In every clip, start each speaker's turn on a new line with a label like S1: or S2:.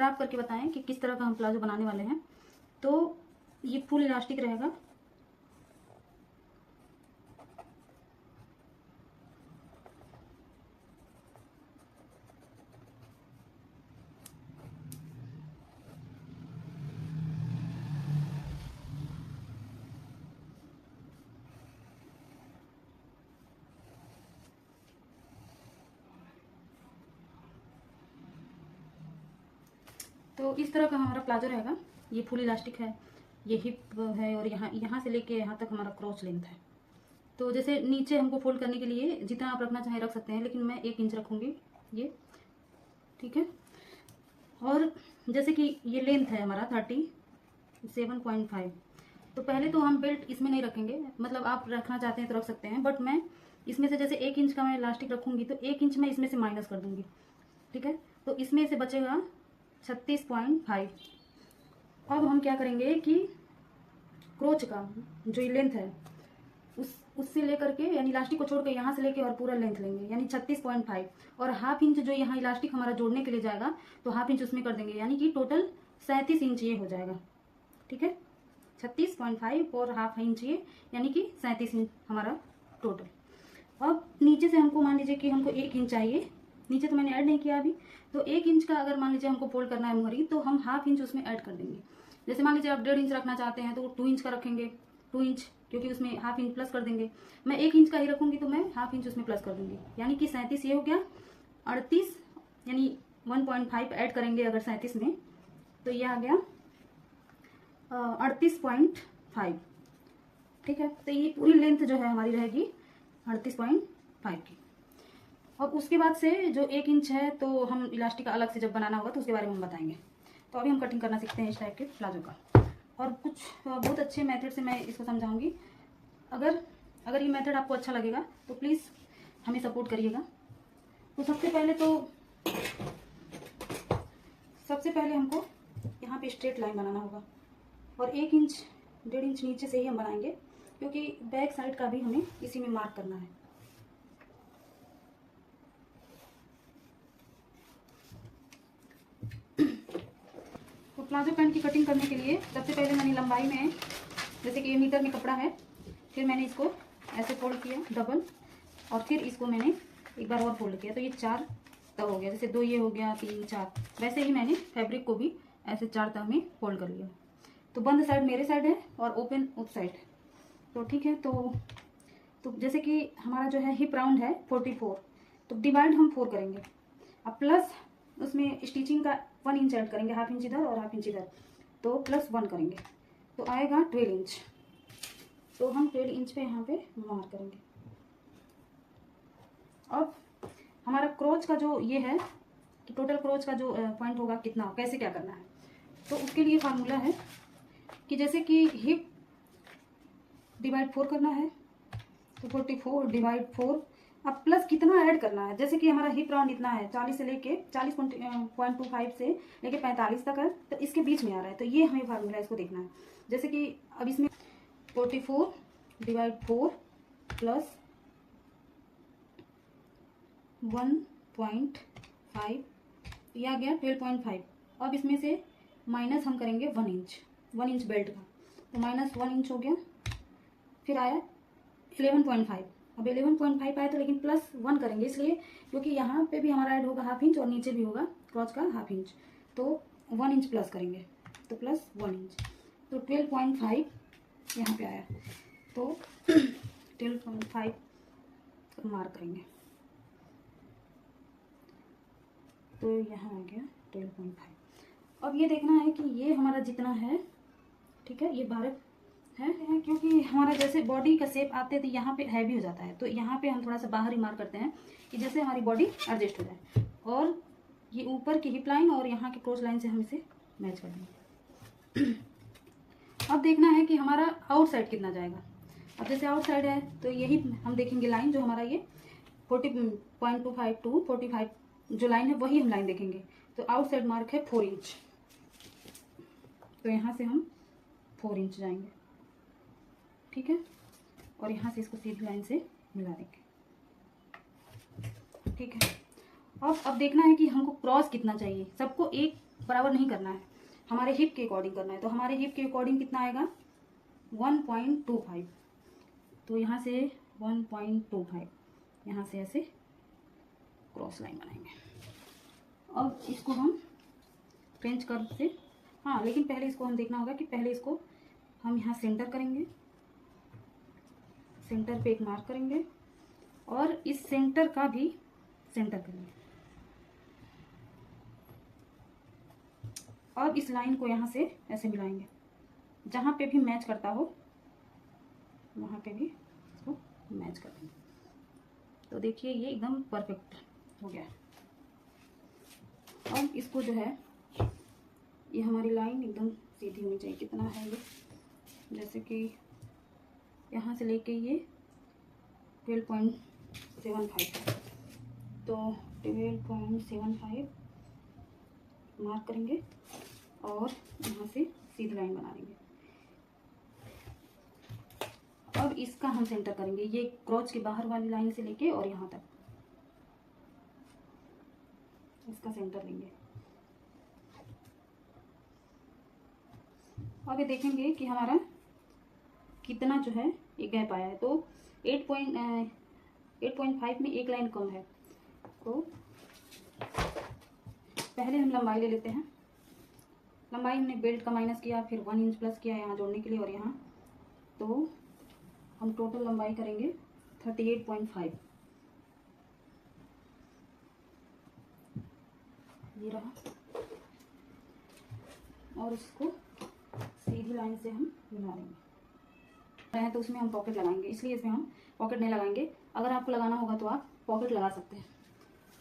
S1: Draft करके बताएं कि किस तरह का हम प्लाजो बनाने वाले हैं। तो ये फुल इलास्टिक रहेगा। तो इस तरह का हमारा प्लाजो रहेगा। ये फुल इलास्टिक है, ये हिप है और यहाँ से लेके यहाँ तक हमारा क्रॉच लेंथ है। तो जैसे नीचे हमको फोल्ड करने के लिए जितना आप रखना चाहें रख सकते हैं, लेकिन मैं 1 इंच रखूँगी ये, ठीक है। और जैसे कि ये लेंथ है हमारा 37.5। तो पहले तो हम बेल्ट इसमें नहीं रखेंगे, मतलब आप रखना चाहते हैं तो रख सकते हैं, बट मैं इसमें से जैसे 1 इंच का मैं इलास्टिक रखूँगी तो 1 इंच मैं इसमें से माइनस कर दूँगी, ठीक है। तो इसमें से बचेगा 36.5। अब हम क्या करेंगे कि क्रोच का जो लेंथ है उससे लेकर के, यानी इलास्टिक को छोड़ के यहाँ से लेके और पूरा लेंथ लेंगे, यानी 36.5, और हाफ इंच जो यहाँ इलास्टिक हमारा जोड़ने के लिए जाएगा तो हाफ इंच उसमें कर देंगे, यानी कि टोटल 37 इंच ये हो जाएगा, ठीक है। 36.5 और हाफ इंच ये, यानी कि 37 इंच हमारा टोटल। अब नीचे से हमको मान लीजिए कि हमको 1 इंच चाहिए, नीचे तो मैंने ऐड नहीं किया अभी। तो 1 इंच का अगर मान लीजिए हमको फोल्ड करना है मोहरी, तो हम हाफ इंच उसमें ऐड कर देंगे। जैसे मान लीजिए आप 1.5 इंच रखना चाहते हैं तो 2 इंच का रखेंगे, 2 इंच, क्योंकि उसमें हाफ इंच प्लस कर देंगे। मैं 1 इंच का ही रखूंगी तो मैं हाफ इंच उसमें प्लस कर दूंगी, यानी कि 37 ये हो गया। 38 यानी 1.5 ऐड करेंगे अगर 37 में, तो ये आ गया 38.5, ठीक है। तो ये पूरी लेंथ जो है हमारी रहेगी 38.5 की। और उसके बाद से जो 1 इंच है तो हम इलास्टिक का अलग से जब बनाना होगा तो उसके बारे में हम बताएंगे। तो अभी हम कटिंग करना सीखते हैं इस टाइप के प्लाजो का, और कुछ बहुत अच्छे मेथड से मैं इसको समझाऊंगी। अगर ये मेथड आपको अच्छा लगेगा तो प्लीज़ हमें सपोर्ट करिएगा। तो सबसे पहले हमको यहाँ पे स्ट्रेट लाइन बनाना होगा, और 1 इंच 1.5 इंच नीचे से ही हम बनाएंगे, क्योंकि बैक साइड का भी हमें इसी में मार्क करना है। तो प्लाजो पैंट की कटिंग करने के लिए सबसे पहले मैंने लंबाई में, जैसे कि ये मीटर में कपड़ा है, फिर मैंने इसको ऐसे फोल्ड किया डबल, और फिर इसको मैंने एक बार और फोल्ड किया, तो ये 4 तह हो गया। जैसे 2 ये हो गया, 3 4, वैसे ही मैंने फैब्रिक को भी ऐसे 4 तह में फोल्ड कर लिया। तो बंद साइड मेरे साइड है और ओपन उस साइड, तो ठीक है। तो जैसे कि हमारा जो है हिप राउंड है 44, तो डिवाइड हम 4 करेंगे, अब प्लस उसमें स्टिचिंग का 1 इंच ऐड करेंगे, हाफ इंच इधर और हाफ इंच इधर, तो प्लस 1 करेंगे, तो आएगा 12 इंच। तो हम 12 इंच पे यहाँ पे मार्क करेंगे। अब हमारा क्रोच का जो ये है कि टोटल क्रोच का जो पॉइंट होगा कितना, कैसे क्या करना है, तो उसके लिए फार्मूला है कि जैसे कि हिप डिवाइड 4 करना है, तो 44 डिवाइड 4, अब प्लस कितना ऐड करना है। जैसे कि हमारा हिप राउंड इतना है, 40 से लेके 40.25 से लेके 45 तक है, तो इसके बीच में आ रहा है, तो ये हमें फार्मूला इसको देखना है। जैसे कि अब इसमें 44 डिवाइड 4 प्लस 1.5, ये आ गया 12.5। अब इसमें से माइनस हम करेंगे 1 इंच बेल्ट का, तो माइनस 1 इंच हो गया, फिर आया 11.5। अब 11.5 आया तो लेकिन प्लस 1 करेंगे, इसलिए क्योंकि यहाँ पे भी हमारा ऐड होगा हाफ इंच और नीचे भी होगा क्रॉच का हाफ इंच, तो 1 इंच प्लस करेंगे, तो प्लस 1 इंच, तो 12.5 यहाँ पे आया, तो 12.5 मार्क करेंगे, तो यहाँ आ गया 12.5। अब ये देखना है कि ये हमारा जितना है, ठीक है, ये 12 है, क्योंकि हमारा जैसे बॉडी का शेप आते थे यहाँ पे हैवी हो जाता है, तो यहाँ पे हम थोड़ा सा बाहर ही मार्क करते हैं कि जैसे हमारी बॉडी एडजस्ट हो जाए, और ये ऊपर की हिप लाइन और यहाँ की क्रोच लाइन से हम इसे मैच कर देंगे। अब देखना है कि हमारा आउट साइड कितना जाएगा। अब जैसे आउट साइड है तो यही हम देखेंगे लाइन जो हमारा ये 40.25 टू 45 जो लाइन है वही हम लाइन देखेंगे। तो आउट साइड मार्क है 4 इंच, तो यहाँ से हम 4 इंच जाएंगे, ठीक है, और यहाँ से इसको सीधी लाइन से मिला देंगे, ठीक है। अब देखना है कि हमको क्रॉस कितना चाहिए। सबको एक बराबर नहीं करना है, हमारे हिप के अकॉर्डिंग करना है। तो हमारे हिप के अकॉर्डिंग कितना आएगा 1.25। तो यहाँ से 1.25 यहाँ से ऐसे क्रॉस लाइन बनाएंगे। अब इसको हम फ्रेंच कर्व से, हाँ लेकिन पहले इसको हम देखना होगा कि पहले इसको हम यहाँ सेंटर करेंगे, सेंटर पे एक मार्क करेंगे और इस सेंटर का भी सेंटर करेंगे। अब इस लाइन को यहाँ से ऐसे मिलाएंगे, जहाँ पे भी मैच करता हो वहाँ पे भी इसको मैच कर देंगे। तो देखिए ये एकदम परफेक्ट हो गया। अब इसको जो है ये हमारी लाइन एकदम सीधी होनी चाहिए। कितना है ये, जैसे कि यहाँ से लेके ये 12.75 है, तो 12.75 मार्क करेंगे और यहाँ से सीधी लाइन बना देंगे। अब इसका हम सेंटर करेंगे, ये क्रॉच के बाहर वाली लाइन से लेके और यहाँ तक इसका सेंटर लेंगे। अब ये देखेंगे कि हमारा कितना जो है ये गैप आया है। तो 8.5 में एक लाइन कम है। तो पहले हम लंबाई ले लेते हैं। लंबाई हमने बेल्ट का माइनस किया, फिर 1 इंच प्लस किया यहाँ जोड़ने के लिए और यहाँ, तो हम टोटल लंबाई करेंगे 38.5। ये रहा, और इसको सीधी लाइन से हम मिला देंगे। तो उसमें हम पॉकेट लगाएंगे, इसलिए इसमें हम पॉकेट नहीं लगाएंगे। अगर आपको लगाना होगा तो आप पॉकेट लगा सकते हैं।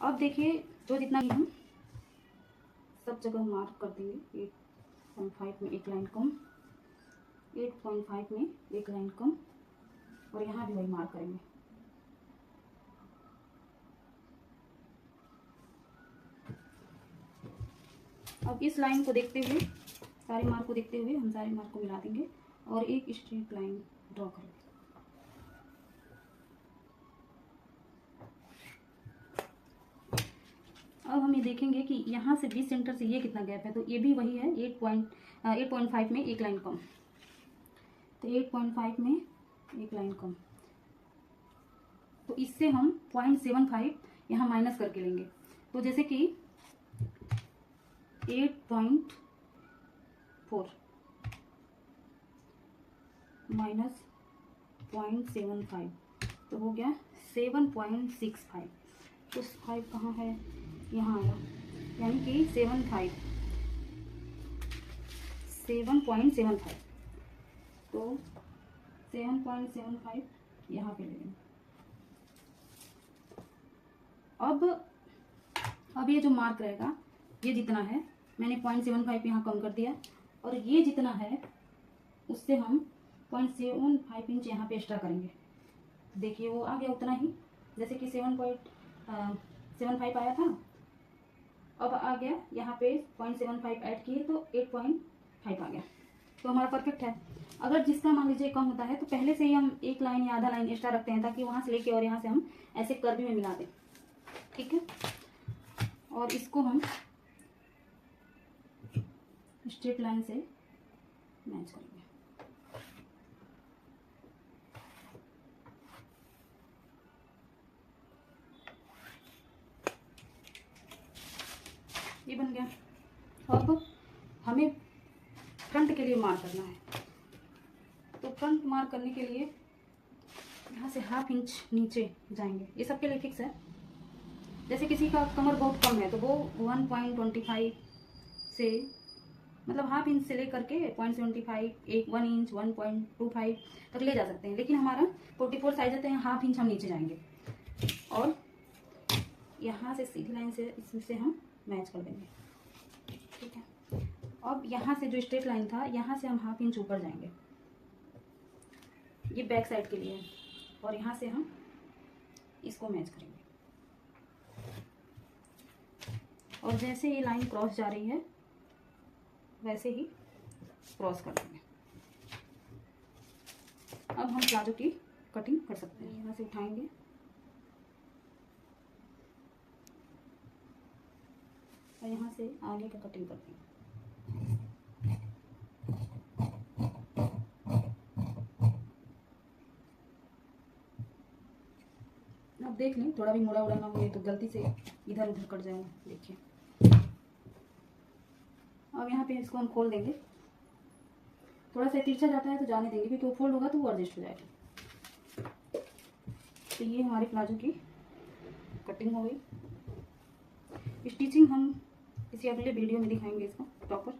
S1: अब देखिए जो जितना भी हम सब जगह मार्क कर देंगे। 8.5 में एक लाइन कम, 8.5 में एक लाइन कम, और यहाँ भी वही मार्क करेंगे। अब इस लाइन को देखते हुए, सारे मार्क को देखते हुए हम सारे मार्क को मिला देंगे और एक स्ट्रेट लाइन ड्रॉ करेंगे। अब हम ये देखेंगे कि यहाँ से बीच सेंटर से ये कितना गैप है, तो ये भी वही है 8.5 में एक लाइन कम। तो 8.5 में एक लाइन कम, तो इससे हम 0.75 यहाँ माइनस करके लेंगे। तो जैसे कि 8.4 माइनस 0.75 तो हो गया 7.65। तो 5 कहाँ है, यहाँ आया, यानी कि 7.75 तो 7.75 यहाँ पे ले लेंगे। अब ये जो मार्क रहेगा, ये जितना है मैंने 0.75 यहाँ कम कर दिया, और ये जितना है उससे हम 0.75 इंच यहाँ पे एक्स्ट्रा करेंगे। देखिए वो आ गया उतना ही, जैसे कि 7.75 आया था, अब आ गया यहाँ पे 0.75 ऐड किए तो 8.5 आ गया। तो हमारा परफेक्ट है। अगर जिसका मान लीजिए कम होता है तो पहले से ही हम एक लाइन या आधा लाइन एक्स्ट्रा रखते हैं, ताकि वहाँ से लेके और यहाँ से हम ऐसे कर्व में मिला दें। ठीक है, और इसको हम स्ट्रेट लाइन से मैच करेंगे। ये बन गया। अब हमें फ्रंट के लिए मार्क करना है, तो फ्रंट मार्क करने के लिए यहाँ से 1/2 इंच नीचे जाएंगे। ये सबके लिए फिक्स है। जैसे किसी का कमर बहुत कम है तो वो 1.25 से, मतलब 1/2 इंच से लेकर के 0.75, 1 इंच 1.25 तक ले जा सकते हैं। लेकिन हमारा 44 साइज है तो यहाँ 1/2 इंच हम नीचे जाएंगे और यहाँ से सीधी लाइन से इससे हम मैच कर देंगे। ठीक है, अब यहाँ से जो स्ट्रेट लाइन था, यहाँ से हम 1/2 इंच ऊपर जाएंगे, ये बैक साइड के लिए है, और यहाँ से हम इसको मैच करेंगे। और जैसे ये लाइन क्रॉस जा रही है वैसे ही क्रॉस कर देंगे। अब हम प्लाजो की कटिंग कर सकते हैं। यहाँ से उठाएंगे और यहाँ से आगे का कटिंग करती हूँ। अब देख लें, थोड़ा भी मुड़ा उड़ा ना हो तो गलती से इधर उधर कट जाएगा। देखिए, अब यहाँ पे इसको हम खोल देंगे। थोड़ा सा तिरछा जाता है तो जाने देंगे, क्योंकि वो फोल्ड होगा तो वो एडजस्ट हो जाएगा। तो ये हमारे प्लाजो की कटिंग हो गई। स्टिचिंग हम किसी अगले वीडियो में दिखाएंगे इसको प्रॉपर।